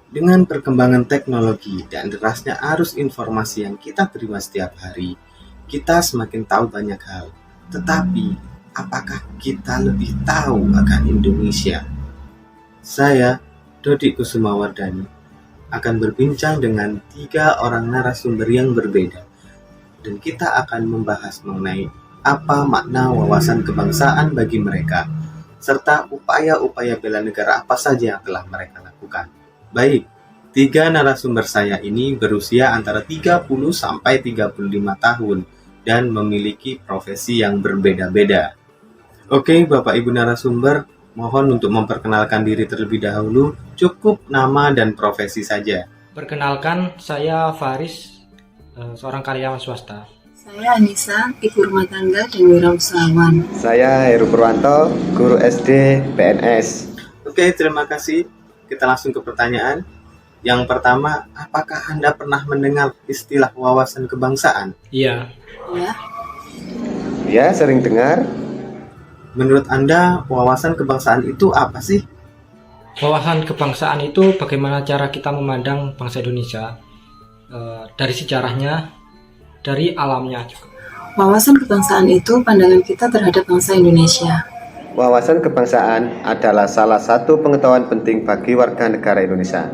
Dengan perkembangan teknologi dan derasnya arus informasi yang kita terima setiap hari, kita semakin tahu banyak hal. Tetapi, apakah kita lebih tahu akan Indonesia? Saya, Dodi Kusumawardani, akan berbincang dengan 3 orang narasumber yang berbeda. Dan kita akan membahas mengenai apa makna wawasan kebangsaan bagi mereka, serta upaya-upaya bela negara apa saja yang telah mereka lakukan. Baik, 3 narasumber saya ini berusia antara 30 sampai 35 tahun dan memiliki profesi yang berbeda-beda. Oke, Bapak Ibu narasumber, mohon untuk memperkenalkan diri terlebih dahulu, cukup nama dan profesi saja. Perkenalkan, saya Faris, seorang karyawan swasta. Saya Anissa, ibu rumah tangga dan wirausahawan. Saya Heru Purwanto, guru SD PNS. Oke, terima kasih. Kita langsung ke pertanyaan. Yang pertama, apakah Anda pernah mendengar istilah wawasan kebangsaan? Iya, Ya, Ya, sering dengar. Menurut Anda, wawasan kebangsaan itu apa sih? wawasan kebangsaan itu bagaimana cara kita memandang bangsa Indonesia, dari sejarahnya, dari alamnya juga. wawasan kebangsaan itu pandangan kita terhadap bangsa Indonesia. Wawasan kebangsaan adalah salah satu pengetahuan penting bagi warga negara Indonesia.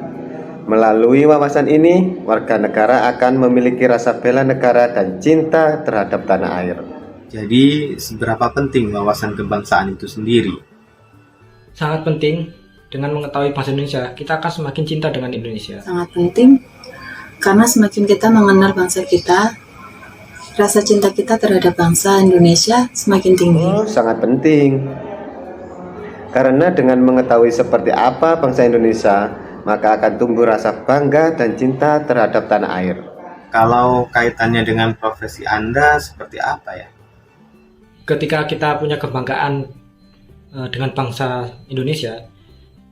Melalui wawasan ini, warga negara akan memiliki rasa bela negara dan cinta terhadap tanah air. Jadi, seberapa penting wawasan kebangsaan itu sendiri? Sangat penting, dengan mengetahui bangsa Indonesia, kita akan semakin cinta dengan Indonesia. Sangat penting karena semakin kita mengenal bangsa kita, rasa cinta kita terhadap bangsa Indonesia semakin tinggi. Sangat penting. Karena dengan mengetahui seperti apa bangsa Indonesia, maka akan tumbuh rasa bangga dan cinta terhadap tanah air. Kalau kaitannya dengan profesi Anda, seperti apa ya? Ketika kita punya kebanggaan dengan bangsa Indonesia,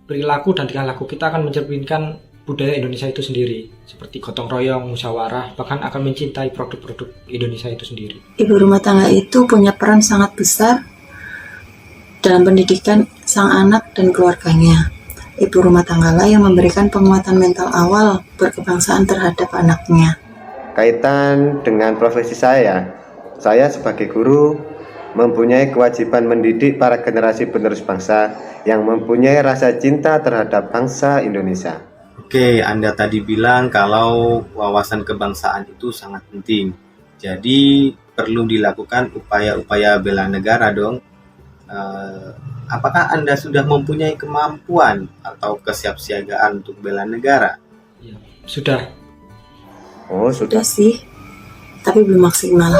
perilaku dan tingkah laku kita akan mencerminkan budaya Indonesia itu sendiri, seperti gotong royong, musyawarah, bahkan akan mencintai produk-produk Indonesia itu sendiri. Ibu rumah tangga itu punya peran sangat besar dalam pendidikan sang anak dan keluarganya. Ibu rumah tanggalah yang memberikan penguatan mental awal berkebangsaan terhadap anaknya. Kaitan dengan profesi saya sebagai guru mempunyai kewajiban mendidik para generasi penerus bangsa yang mempunyai rasa cinta terhadap bangsa Indonesia. Oke, Anda tadi bilang kalau wawasan kebangsaan itu sangat penting. Jadi, perlu dilakukan upaya-upaya bela negara dong. Apakah Anda sudah mempunyai kemampuan atau kesiapsiagaan untuk bela negara? Ya, sudah. Oh, Sudah sih, tapi belum maksimal.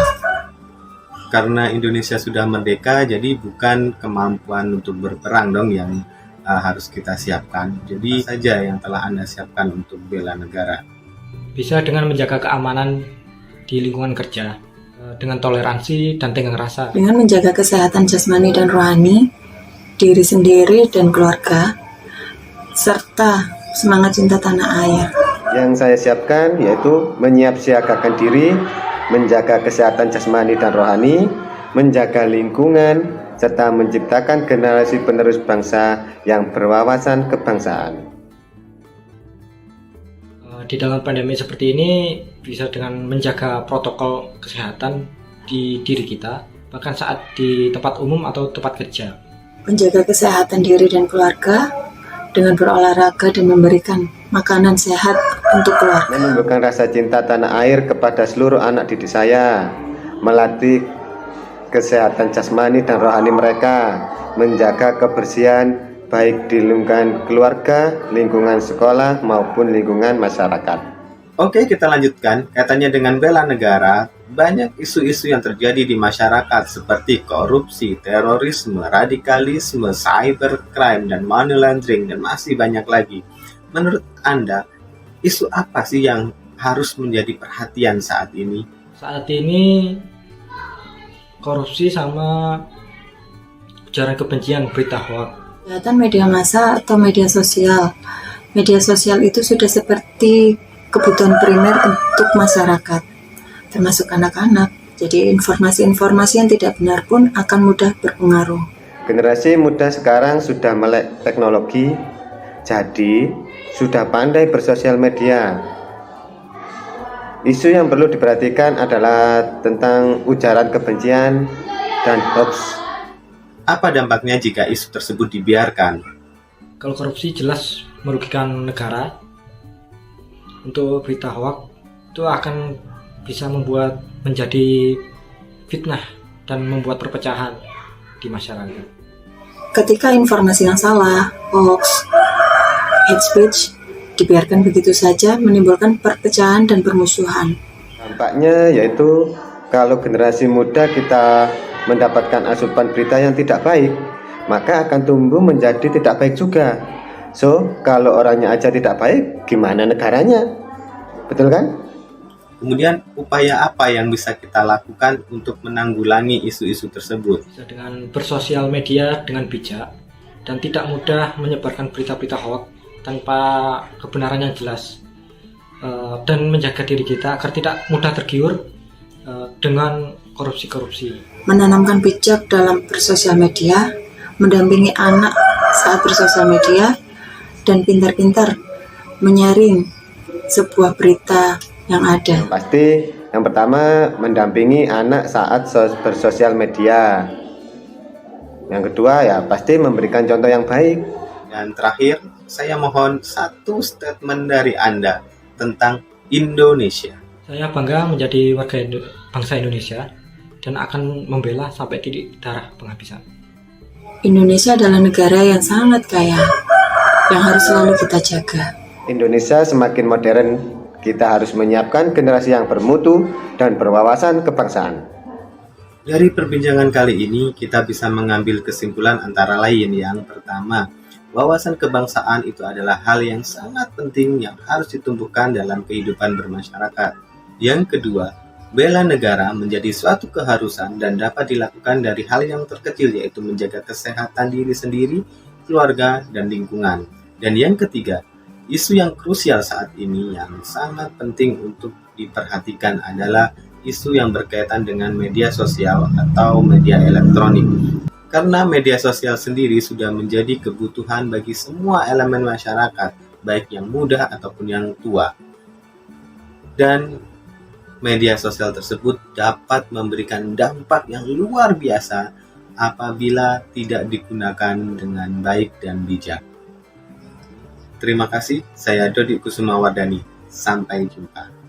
Karena Indonesia sudah merdeka, jadi bukan kemampuan untuk berperang dong yang harus kita siapkan. Jadi saja yang telah Anda siapkan untuk bela negara. Bisa dengan menjaga keamanan di lingkungan kerja, dengan toleransi dan tenggang rasa. Dengan menjaga kesehatan jasmani dan rohani, diri sendiri dan keluarga, serta semangat cinta tanah air. Yang saya siapkan yaitu menyiapsiagakan diri, menjaga kesehatan jasmani dan rohani, menjaga lingkungan, serta menciptakan generasi penerus bangsa yang berwawasan kebangsaan. Di dalam pandemi seperti ini, bisa dengan menjaga protokol kesehatan di diri kita, bahkan saat di tempat umum atau tempat kerja. Menjaga kesehatan diri dan keluarga dengan berolahraga dan memberikan makanan sehat untuk keluarga. Menumbuhkan rasa cinta tanah air kepada seluruh anak didik saya, melatih kesehatan jasmani dan rohani mereka, menjaga kebersihan baik di lingkungan keluarga, lingkungan sekolah maupun lingkungan masyarakat. Oke, kita lanjutkan. Kaitannya dengan bela negara, banyak isu-isu yang terjadi di masyarakat seperti korupsi, terorisme, radikalisme, cybercrime, dan money laundering, dan masih banyak lagi. Menurut Anda, isu apa sih yang harus menjadi perhatian saat ini? Saat ini korupsi sama ujaran kebencian, berita hoax. Kejahatan media massa atau media sosial. Media sosial itu sudah seperti kebutuhan primer untuk masyarakat, termasuk anak-anak. Jadi informasi-informasi yang tidak benar pun akan mudah berpengaruh. Generasi muda sekarang sudah melek teknologi, jadi sudah pandai bersosial media. Isu yang perlu diperhatikan adalah tentang ujaran kebencian dan hoax. Apa dampaknya jika isu tersebut dibiarkan? Kalau korupsi jelas merugikan negara. Untuk berita hoax itu akan bisa membuat menjadi fitnah dan membuat perpecahan di masyarakat. Ketika informasi yang salah, hoax, hate speech dibiarkan begitu saja menimbulkan perpecahan dan permusuhan. Dampaknya yaitu kalau generasi muda kita mendapatkan asupan berita yang tidak baik, maka akan tumbuh menjadi tidak baik juga. So, kalau orangnya aja tidak baik, gimana negaranya? Betul kan? Kemudian upaya apa yang bisa kita lakukan untuk menanggulangi isu-isu tersebut? Bisa dengan bersosial media dengan bijak dan tidak mudah menyebarkan berita-berita hoax tanpa kebenaran yang jelas, dan menjaga diri kita agar tidak mudah tergiur dengan korupsi-korupsi. Menanamkan bijak dalam bersosial media, mendampingi anak saat bersosial media, dan pintar-pintar menyaring sebuah berita yang ada. Pasti yang pertama mendampingi anak saat bersosial media. Yang kedua ya pasti memberikan contoh yang baik. Dan terakhir, saya mohon satu statement dari Anda tentang Indonesia. Saya bangga menjadi warga bangsa Indonesia dan akan membela sampai titik darah penghabisan. Indonesia adalah negara yang sangat kaya, yang harus selalu kita jaga. Indonesia semakin modern, kita harus menyiapkan generasi yang bermutu dan berwawasan kebangsaan. Dari perbincangan kali ini, kita bisa mengambil kesimpulan antara lain. Yang pertama, wawasan kebangsaan itu adalah hal yang sangat penting yang harus ditumbuhkan dalam kehidupan bermasyarakat. Yang kedua, bela negara menjadi suatu keharusan dan dapat dilakukan dari hal yang terkecil, yaitu menjaga kesehatan diri sendiri, keluarga, dan lingkungan. Dan yang ketiga, isu yang krusial saat ini yang sangat penting untuk diperhatikan adalah isu yang berkaitan dengan media sosial atau media elektronik. Karena media sosial sendiri sudah menjadi kebutuhan bagi semua elemen masyarakat, baik yang muda ataupun yang tua. Dan media sosial tersebut dapat memberikan dampak yang luar biasa apabila tidak digunakan dengan baik dan bijak. Terima kasih, saya Dodi Kusumawardani. Sampai jumpa.